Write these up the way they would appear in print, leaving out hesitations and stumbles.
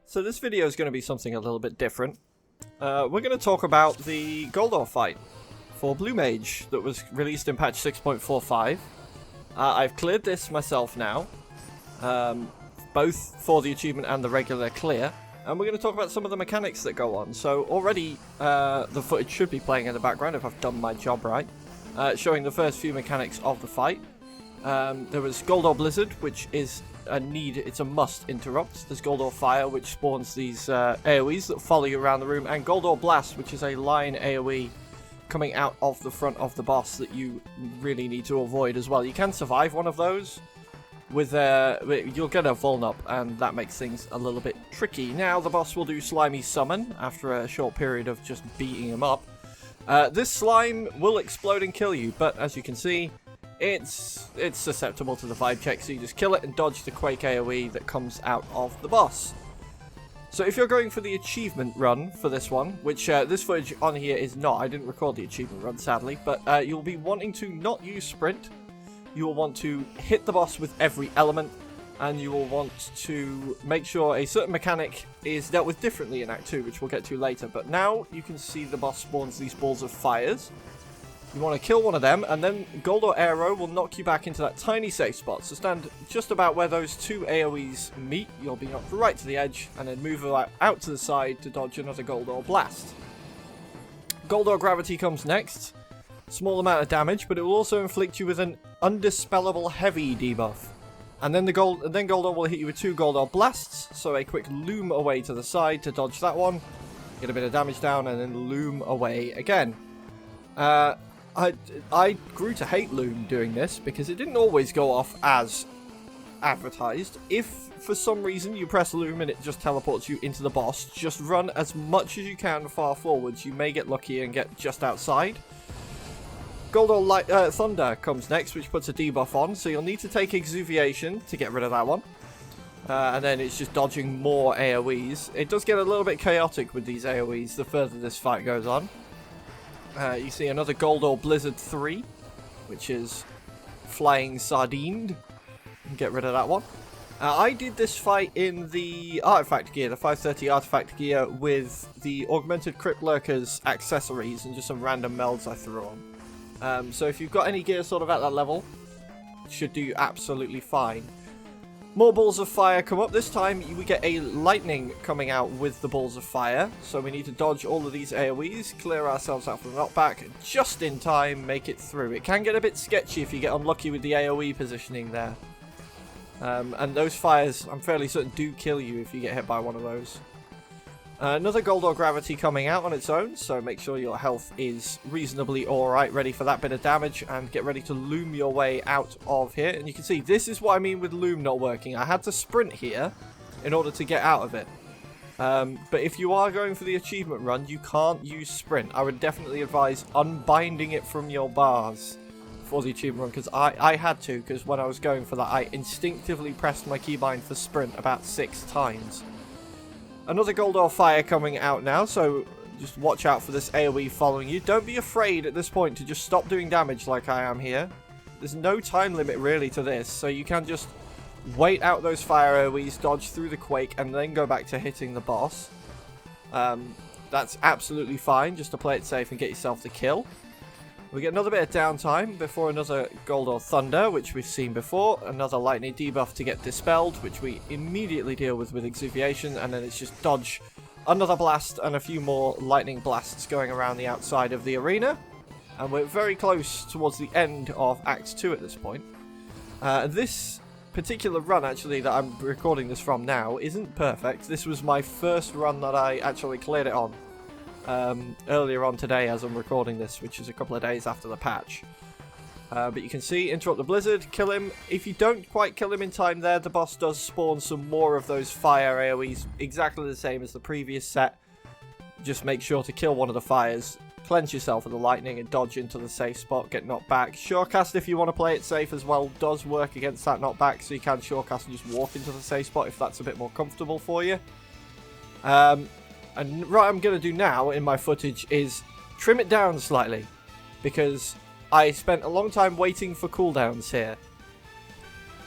So this video is going to be something a little bit different. We're going to talk about the Goldor fight for Blue Mage that was released in patch 6.45. I've cleared this myself now, both for the achievement and the regular clear, and we're going to talk about some of the mechanics that go on. So already the footage should be playing in the background if I've done my job right, showing the first few mechanics of the fight. There was Goldor Blizzard, which is it's a must interrupt. There's Goldor Fire, which spawns these AoEs that follow you around the room, and Goldor Blast, which is a line AoE coming out of the front of the boss that you really need to avoid as well. You can survive one of those with you'll get a vuln up, and that makes things a little bit tricky. Now the boss will do Slimy Summon after a short period of just beating him up. This slime will explode and kill you, but as you can see, it's susceptible to the vibe check, so you just kill it and dodge the Quake AoE that comes out of the boss. So if you're going for the achievement run for this one, which this footage on here is not, I didn't record the achievement run sadly, but you'll be wanting to not use sprint, you will want to hit the boss with every element, and you will want to make sure a certain mechanic is dealt with differently in Act 2, which we'll get to later. But now you can see the boss spawns these balls of fires. You want to kill one of them, and then Goldor Arrow will knock you back into that tiny safe spot. So stand just about where those two AoEs meet. You'll be knocked right to the edge, and then move out to the side to dodge another Goldor Blast. Goldor Gravity comes next. Small amount of damage, but it will also inflict you with an Undispellable Heavy debuff. And then Goldor will hit you with two Goldor Blasts, so a quick Loom away to the side to dodge that one. Get a bit of damage down, and then Loom away again. I grew to hate Loom doing this because it didn't always go off as advertised. If for some reason you press Loom and it just teleports you into the boss, just run as much as you can far forwards. You may get lucky and get just outside. Goldor Thunder comes next, which puts a debuff on, so you'll need to take Exuviation to get rid of that one. And then it's just dodging more AoEs. It does get a little bit chaotic with these AoEs the further this fight goes on. You see another Goldor Blizzard 3, which is Flying Sardine. Get rid of that one. I did this fight in the Artifact gear, the 530 Artifact gear, with the Augmented Crypt Lurkers accessories and just some random melds I threw on. So if you've got any gear sort of at that level, it should do absolutely fine. More balls of fire come up. This time we get a lightning coming out with the balls of fire. So we need to dodge all of these AoEs, clear ourselves out from the knockback, just in time, make it through. It can get a bit sketchy if you get unlucky with the AoE positioning there. And those fires, I'm fairly certain, do kill you if you get hit by one of those. Another Goldor Gravity coming out on its own, so make sure your health is reasonably alright, ready for that bit of damage, and get ready to Loom your way out of here. And you can see, this is what I mean with Loom not working. I had to sprint here in order to get out of it. But if you are going for the achievement run, you can't use sprint. I would definitely advise unbinding it from your bars for the achievement run, because I had to, because when I was going for that, I instinctively pressed my keybind for sprint about 6 times. Another Goldor Fire coming out now, so just watch out for this AoE following you. Don't be afraid at this point to just stop doing damage like I am here. There's no time limit really to this, so you can just wait out those fire AoEs, dodge through the Quake, and then go back to hitting the boss. That's absolutely fine, just to play it safe and get yourself the kill. We get another bit of downtime before another Goldor Thunder, which we've seen before. Another lightning debuff to get dispelled, which we immediately deal with Exuviation. And then it's just dodge another blast and a few more lightning blasts going around the outside of the arena. And we're very close towards the end of Act 2 at this point. This particular run, actually, that I'm recording this from now, isn't perfect. This was my first run that I actually cleared it on. Earlier on today as I'm recording this, which is a couple of days after the patch. But you can see, interrupt the Blizzard, kill him. If you don't quite kill him in time there, the boss does spawn some more of those fire AoEs, exactly the same as the previous set. Just make sure to kill one of the fires, cleanse yourself of the lightning, and dodge into the safe spot, get knocked back. Surecast, if you want to play it safe as well, does work against that knockback, so you can surecast and just walk into the safe spot if that's a bit more comfortable for you. And what I'm going to do now in my footage is trim it down slightly, because I spent a long time waiting for cooldowns here.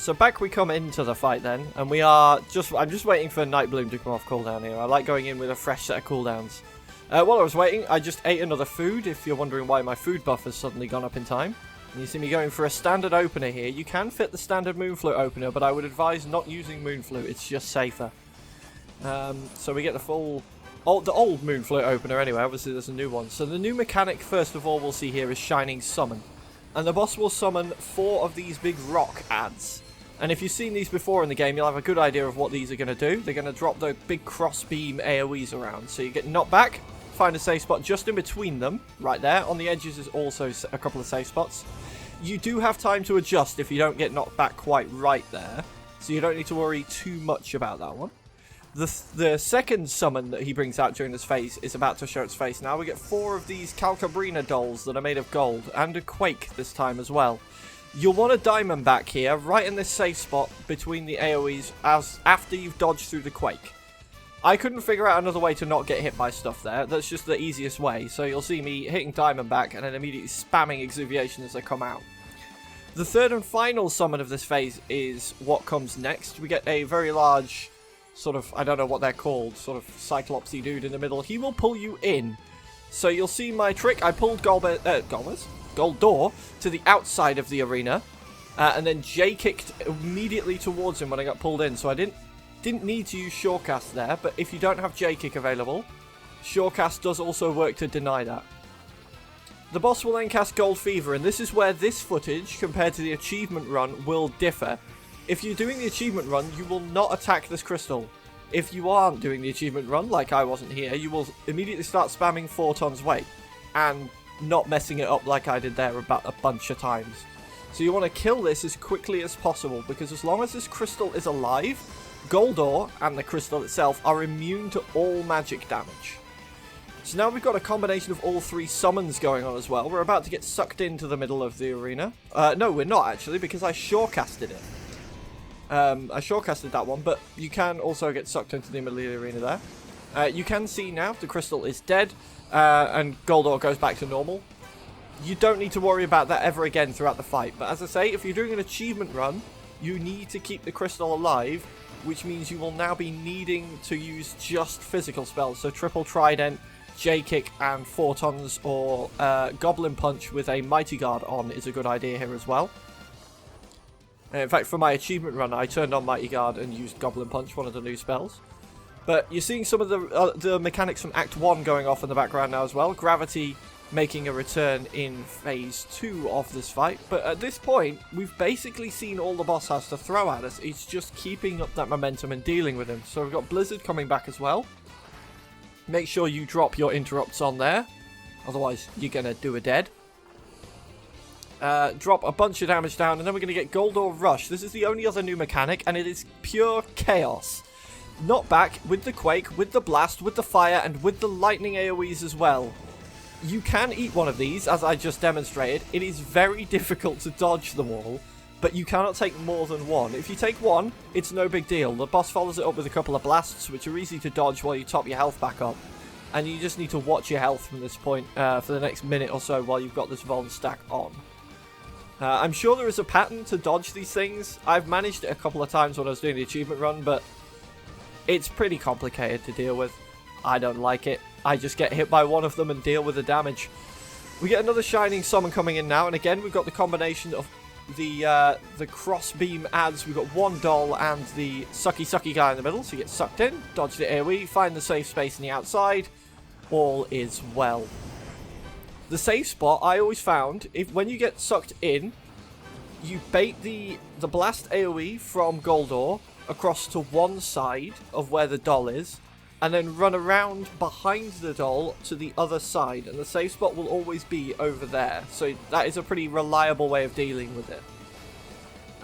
So back we come into the fight then, and we are I'm just waiting for Night Bloom to come off cooldown here. I like going in with a fresh set of cooldowns. While I was waiting, I just ate another food, if you're wondering why my food buff has suddenly gone up in time. And you see me going for a standard opener here. You can fit the standard Moonflute opener, but I would advise not using Moonflute, it's just safer. So we get the full... the old Moonflute opener anyway, obviously there's a new one. So the new mechanic, first of all, we'll see here is Shining Summon. And the boss will summon 4 of these big rock adds. And if you've seen these before in the game, you'll have a good idea of what these are going to do. They're going to drop the big cross-beam AoEs around. So you get knocked back, find a safe spot just in between them, right there. On the edges is also a couple of safe spots. You do have time to adjust if you don't get knocked back quite right there. So you don't need to worry too much about that one. The second summon that he brings out during this phase is about to show its face now. We get 4 of these Calcabrina dolls that are made of gold, and a Quake this time as well. You'll want a Diamondback here, right in this safe spot between the AoEs after you've dodged through the Quake. I couldn't figure out another way to not get hit by stuff there. That's just the easiest way. So you'll see me hitting Diamondback and then immediately spamming Exuviation as I come out. The third and final summon of this phase is what comes next. We get a very large... sort of, I don't know what they're called, sort of Cyclopsy dude in the middle. He will pull you in. So you'll see my trick. I pulled Goldor to the outside of the arena, and then J-kicked immediately towards him when I got pulled in. So I didn't need to use Shorecast there, but if you don't have J-kick available, Shorecast does also work to deny that. The boss will then cast Gold Fever, and this is where this footage, compared to the achievement run, will differ. If you're doing the achievement run, you will not attack this crystal. If you aren't doing the achievement run, like I wasn't here, you will immediately start spamming 4 tons weight. And not messing it up like I did there about a bunch of times. So you want to kill this as quickly as possible, because as long as this crystal is alive, Goldor and the crystal itself are immune to all magic damage. So now we've got a combination of all 3 summons going on as well. We're about to get sucked into the middle of the arena. No, we're not actually, because I shorecasted it. I shorecasted that one, but you can also get sucked into the middle of the arena there. You can see now the crystal is dead, and Goldor goes back to normal. You don't need to worry about that ever again throughout the fight. But as I say, if you're doing an achievement run, you need to keep the crystal alive, which means you will now be needing to use just physical spells. So Triple Trident, J-Kick, and 4 tons or Goblin Punch with a Mighty Guard on is a good idea here as well. In fact, for my achievement run, I turned on Mighty Guard and used Goblin Punch, one of the new spells. But you're seeing some of the mechanics from Act 1 going off in the background now as well. Gravity making a return in Phase 2 of this fight. But at this point, we've basically seen all the boss has to throw at us. It's just keeping up that momentum and dealing with him. So we've got Blizzard coming back as well. Make sure you drop your interrupts on there. Otherwise, you're going to do a dead. Drop a bunch of damage down, and then we're going to get Goldor Rush. This is the only other new mechanic, and it is pure chaos. Knock back with the Quake, with the Blast, with the Fire, and with the Lightning AoEs as well. You can eat one of these, as I just demonstrated. It is very difficult to dodge them all, but you cannot take more than one. If you take one, it's no big deal. The boss follows it up with a couple of blasts, which are easy to dodge while you top your health back up. And you just need to watch your health from this point for the next minute or so while you've got this Vuln stack on. I'm sure there is a pattern to dodge these things. I've managed it a couple of times when I was doing the achievement run, but it's pretty complicated to deal with. I don't like it. I just get hit by one of them and deal with the damage. We get another Shining Summon coming in now, and again we've got the combination of the cross beam adds. We've got one doll and the sucky guy in the middle, so you get sucked in, dodge the AoE, find the safe space on the outside. All is well. The safe spot, I always found, when you get sucked in, you bait the blast AoE from Goldor across to one side of where the doll is, and then run around behind the doll to the other side, and the safe spot will always be over there. So that is a pretty reliable way of dealing with it.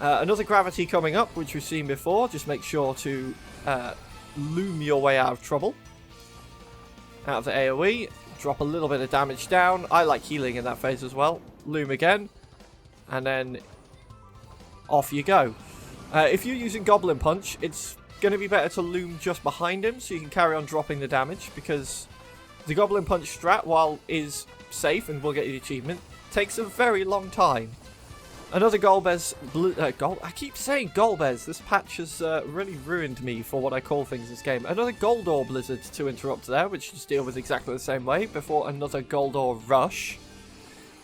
Another gravity coming up, which we've seen before. Just make sure to loom your way out of trouble. Out of the AoE. Drop a little bit of damage down. I like healing in that phase as well. Loom again. And then off you go. If you're using Goblin Punch, it's going to be better to loom just behind him so you can carry on dropping the damage, because the Goblin Punch strat, while is safe and will get you the achievement, takes a very long time. Another Golbez... I keep saying Golbez. This patch has really ruined me for what I call things this game. Another Goldor Blizzard to interrupt there, which you just deal with exactly the same way, before another Goldor Rush.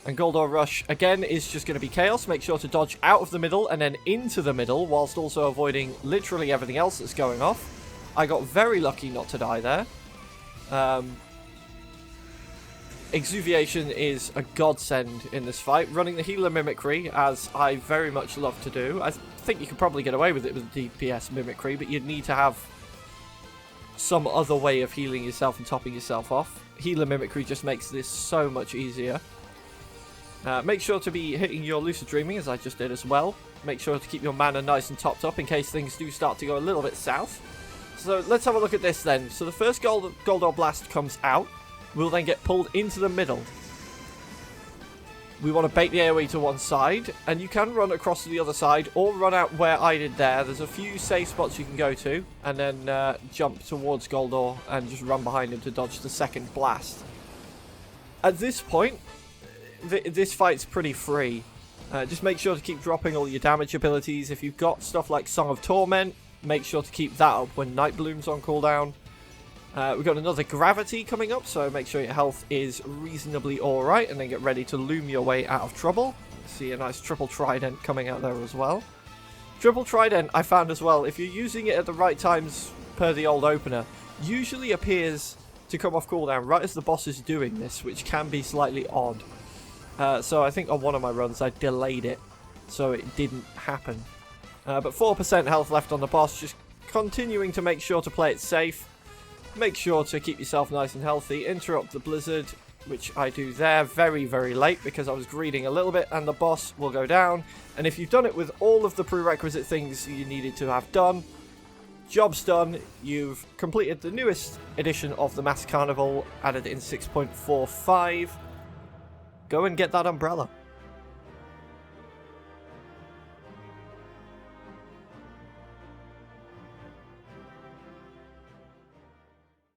And Goldor Rush, again, is just going to be Chaos. Make sure to dodge out of the middle and then into the middle, whilst also avoiding literally everything else that's going off. I got very lucky not to die there. Exuviation is a godsend in this fight. Running the Healer Mimicry, as I very much love to do. I think you could probably get away with it with DPS Mimicry, but you'd need to have some other way of healing yourself and topping yourself off. Healer Mimicry just makes this so much easier. Make sure to be hitting your Lucid Dreaming, as I just did as well. Make sure to keep your mana nice and topped up in case things do start to go a little bit south. So let's have a look at this then. So the first Goldor Blast comes out. We'll then get pulled into the middle. We want to bait the AoE to one side, and you can run across to the other side, or run out where I did there. There's a few safe spots you can go to, and then jump towards Goldor and just run behind him to dodge the second blast. At this point, this fight's pretty free. Just make sure to keep dropping all your damage abilities. If you've got stuff like Song of Torment, make sure to keep that up when Night Bloom's on cooldown. We've got another Gravity coming up, so make sure your health is reasonably alright, and then get ready to Loom your way out of trouble. See a nice Triple Trident coming out there as well. Triple Trident, I found as well, if you're using it at the right times per the old opener, usually appears to come off cooldown right as the boss is doing this, which can be slightly odd. So I think on one of my runs I delayed it, so it didn't happen. But 4% health left on the boss, just continuing to make sure to play it safe. Make sure to keep yourself nice and healthy. Interrupt the Blizzard, which I do there very, very late because I was greeding a little bit, and the boss will go down. And if you've done it with all of the prerequisite things you needed to have done, job's done. You've completed the newest edition of the Mass Carnival, added in 6.45. Go and get that umbrella.